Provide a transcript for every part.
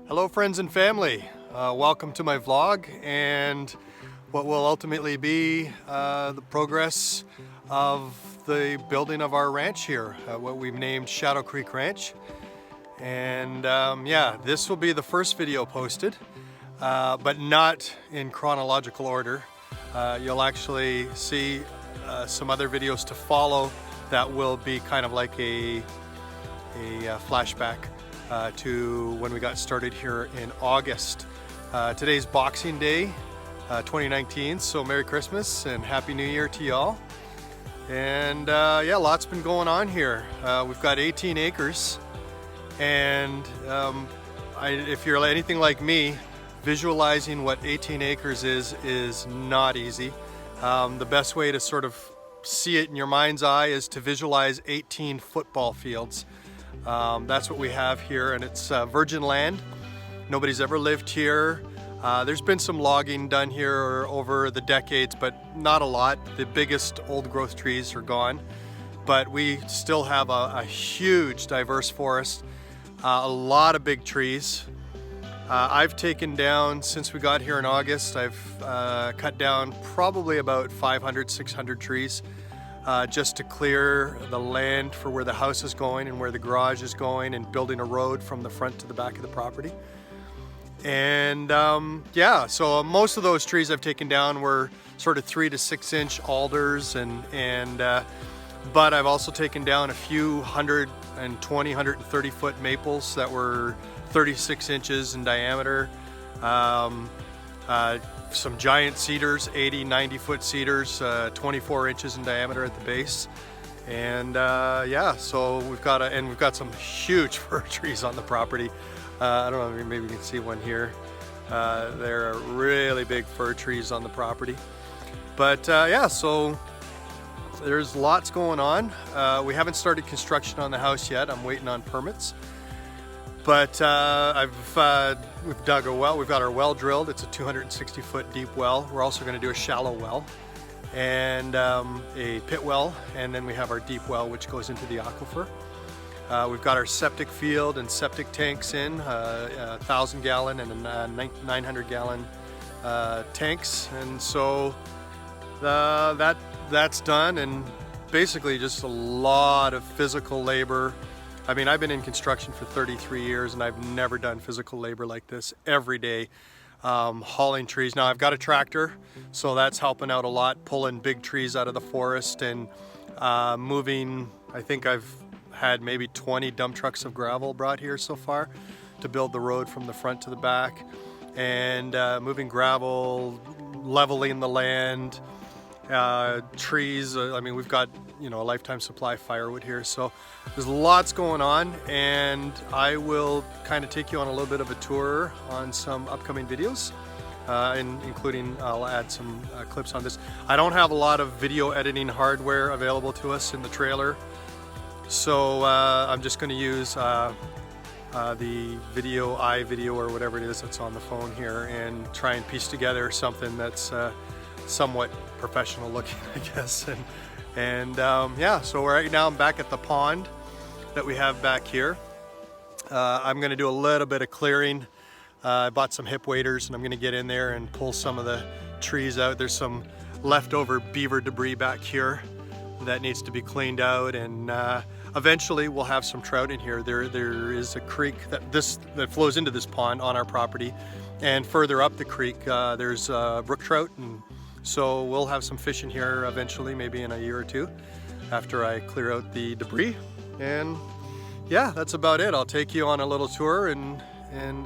Hello friends and family, welcome to my vlog and what will ultimately be the progress of the building of our ranch here, what we've named Shadow Creek Ranch. And yeah, this will be the first video posted, but not in chronological order. You'll actually see some other videos to follow that will be kind of like a flashback to when we got started here in August. Today's Boxing Day 2019, so Merry Christmas and Happy New Year to y'all. And yeah, lots been going on here. We've got 18 acres and if you're anything like me, visualizing what 18 acres is not easy. The best way to sort of see it in your mind's eye is to visualize 18 football fields. That's what we have here, and it's virgin land. Nobody's ever lived here. There's been some logging done here over the decades, but not a lot. The biggest old growth trees are gone, but we still have a huge diverse forest, a lot of big trees. I've taken down, since we got here in August, I've cut down probably about 500, 600 trees. Just to clear the land for where the house is going and where the garage is going, and building a road from the front to the back of the property. And yeah, so most of those trees I've taken down were sort of 3 to 6 inch alders, but I've also taken down a few 120, 130 foot maples that were 36 inches in diameter. Some giant cedars, 80, 90 foot cedars, 24 inches in diameter at the base. And yeah, so we've got some huge fir trees on the property. I don't know, maybe you can see one here. There are really big fir trees on the property. But yeah, so there's lots going on. We haven't started construction on the house yet. I'm waiting on permits. But we've dug a well. We've got our well drilled. It's a 260 foot deep well. We're also going to do a shallow well and a pit well, and then we have our deep well which goes into the aquifer. We've got our septic field and septic tanks in, 1,000 gallon and a 900 gallon tanks, and so that's done, and basically just a lot of physical labor. I mean, I've been in construction for 33 years and I've never done physical labor like this every day, hauling trees. Now I've got a tractor, so that's helping out a lot, pulling big trees out of the forest and moving. I think I've had maybe 20 dump trucks of gravel brought here so far to build the road from the front to the back, and moving gravel, leveling the land, trees. I mean, we've got, you know, a lifetime supply of firewood here, so there's lots going on, and I will kind of take you on a little bit of a tour on some upcoming videos, including I'll add some clips on this. I don't have a lot of video editing hardware available to us in the trailer, so I'm just going to use the iVideo or whatever it is that's on the phone here, and try and piece together something that's somewhat professional looking, I guess. And yeah, so right now I'm back at the pond that we have back here. I'm going to do a little bit of clearing. I bought some hip waders and I'm going to get in there and pull some of the trees out. There's some leftover beaver debris back here that needs to be cleaned out, and eventually we'll have some trout in here. There is a creek that flows into this pond on our property, and further up the creek there's brook trout, and so we'll have some fish in here eventually, maybe in a year or two after I clear out the debris. And yeah, that's about it. I'll take you on a little tour and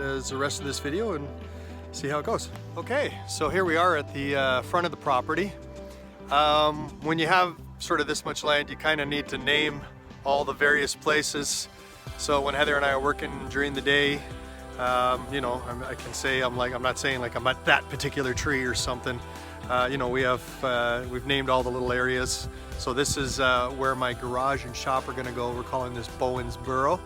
as the rest of this video and see how it goes. Okay, so here we are at the front of the property. When you have sort of this much land, you kind of need to name all the various places. So when Heather and I are working during the day, you know, I can say I'm not saying like I'm at that particular tree or something. You know, we've named all the little areas. So this is where my garage and shop are going to go. We're calling this Bowen's Burrow.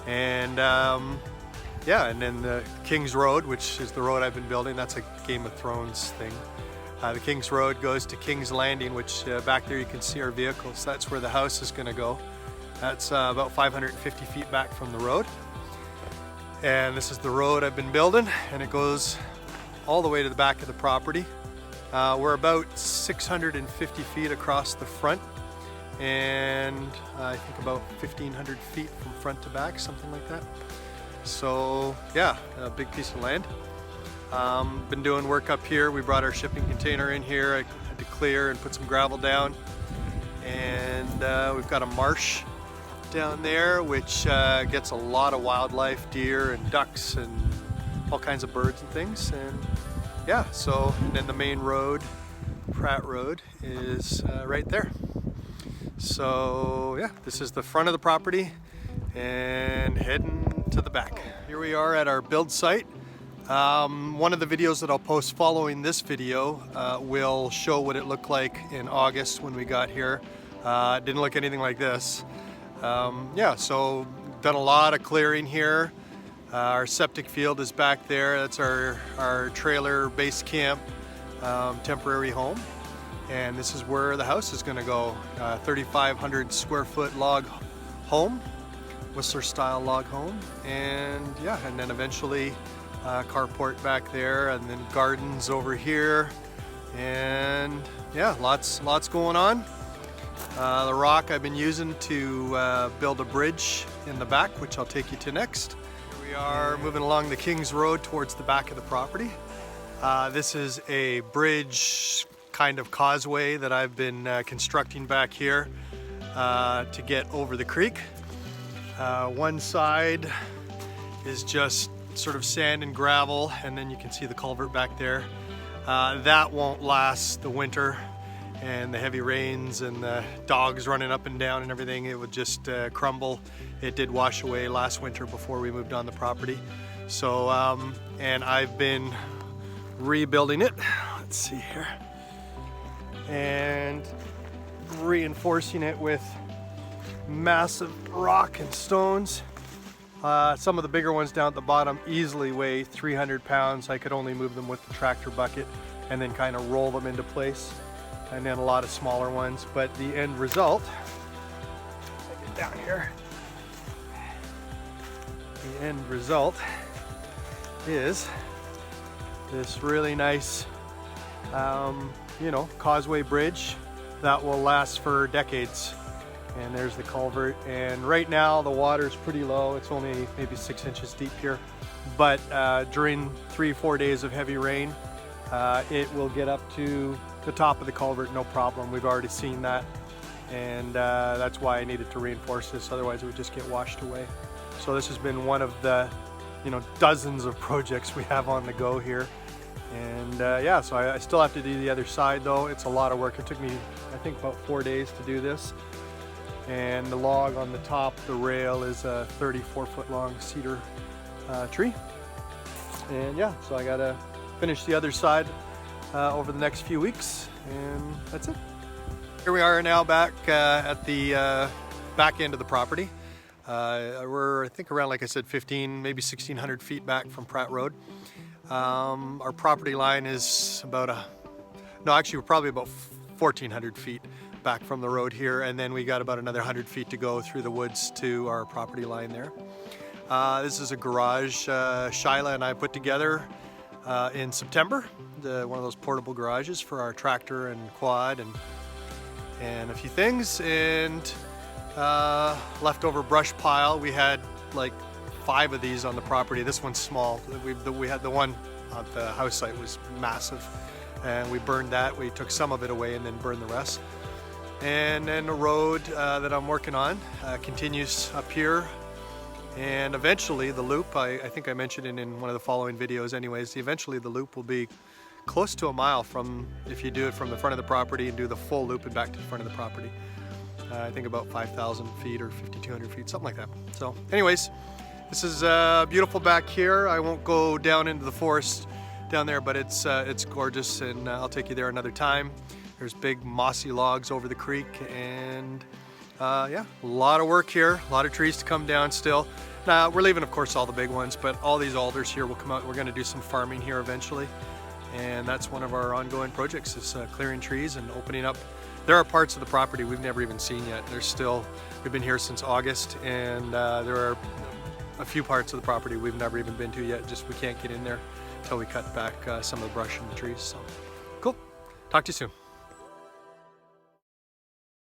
And yeah, and then the King's Road, which is the road I've been building. That's a Game of Thrones thing. The King's Road goes to King's Landing, which back there you can see our vehicles. That's where the house is going to go. That's about 550 feet back from the road. And this is the road I've been building, and it goes all the way to the back of the property. We're about 650 feet across the front, and I think about 1,500 feet from front to back, something like that. So yeah, a big piece of land. Been doing work up here. We brought our shipping container in here. I had to clear and put some gravel down, and we've got a marsh down there which gets a lot of wildlife, deer and ducks and all kinds of birds and things. And yeah, so, and then the main road, Pratt Road, is right there. So yeah, this is the front of the property and heading to the back. Here we are at our build site. One of the videos that I'll post following this video will show what it looked like in August when we got here. It didn't look anything like this. Yeah, so done a lot of clearing here. Our septic field is back there. That's our trailer base camp, temporary home. And this is where the house is going to go. 3,500 square foot log home, Whistler style log home. And yeah, and then eventually carport back there, and then gardens over here. And yeah, lots going on. The rock I've been using to build a bridge in the back, which I'll take you to next. Here we are moving along the Kings Road towards the back of the property. This is a bridge, kind of causeway, that I've been constructing back here to get over the creek. One side is just sort of sand and gravel, and then you can see the culvert back there. That won't last the winter and the heavy rains and the dogs running up and down and everything. It would just crumble. It did wash away last winter before we moved on the property. So, and I've been rebuilding it. Let's see here. And reinforcing it with massive rock and stones. Some of the bigger ones down at the bottom easily weigh 300 pounds. I could only move them with the tractor bucket and then kind of roll them into place. And then a lot of smaller ones, but the end result, I get down here, the end result is this really nice, you know, causeway bridge that will last for decades. And there's the culvert, and right now the water is pretty low. It's only maybe 6 inches deep here, but during 3-4 days of heavy rain, it will get up to the top of the culvert, no problem. We've already seen that, and that's why I needed to reinforce this, otherwise it would just get washed away. So this has been one of the, you know, dozens of projects we have on the go here. And yeah, so I still have to do the other side though. It's a lot of work. It took me, I think, about 4 days to do this. And the log on the top, the rail, is a 34-foot long cedar tree. And yeah, so I gotta finish the other side over the next few weeks, and that's it. Here we are now back at the back end of the property. We're, I think, around, like I said, 15, maybe 1,600 feet back from Pratt Road. Our property line is about no, actually we're probably about 1,400 feet back from the road here, and then we got about another 100 feet to go through the woods to our property line there. This is a garage Shyla and I put together in September. One of those portable garages for our tractor and quad and a few things, and leftover brush pile. We had like 5 of these on the property. This one's small. We had the one at the house site was massive, and we burned that. We took some of it away and then burned the rest. And then the road that I'm working on continues up here, and eventually the loop, I think I mentioned it in one of the following videos anyways, eventually the loop will be close to a mile from, if you do it from the front of the property and do the full loop and back to the front of the property. I think about 5,000 feet or 5,200 feet, something like that. So anyways, this is beautiful back here. I won't go down into the forest down there, but it's gorgeous, and I'll take you there another time. There's big mossy logs over the creek, and yeah, a lot of work here, a lot of trees to come down still. Now, we're leaving, of course, all the big ones, but all these alders here will come out. We're going to do some farming here eventually, and that's one of our ongoing projects, is clearing trees and opening up. There are parts of the property we've never even seen yet. There's still, we've been here since August, and there are a few parts of the property we've never even been to yet. Just we can't get in there until we cut back some of the brush and the trees. So cool. Talk to you soon.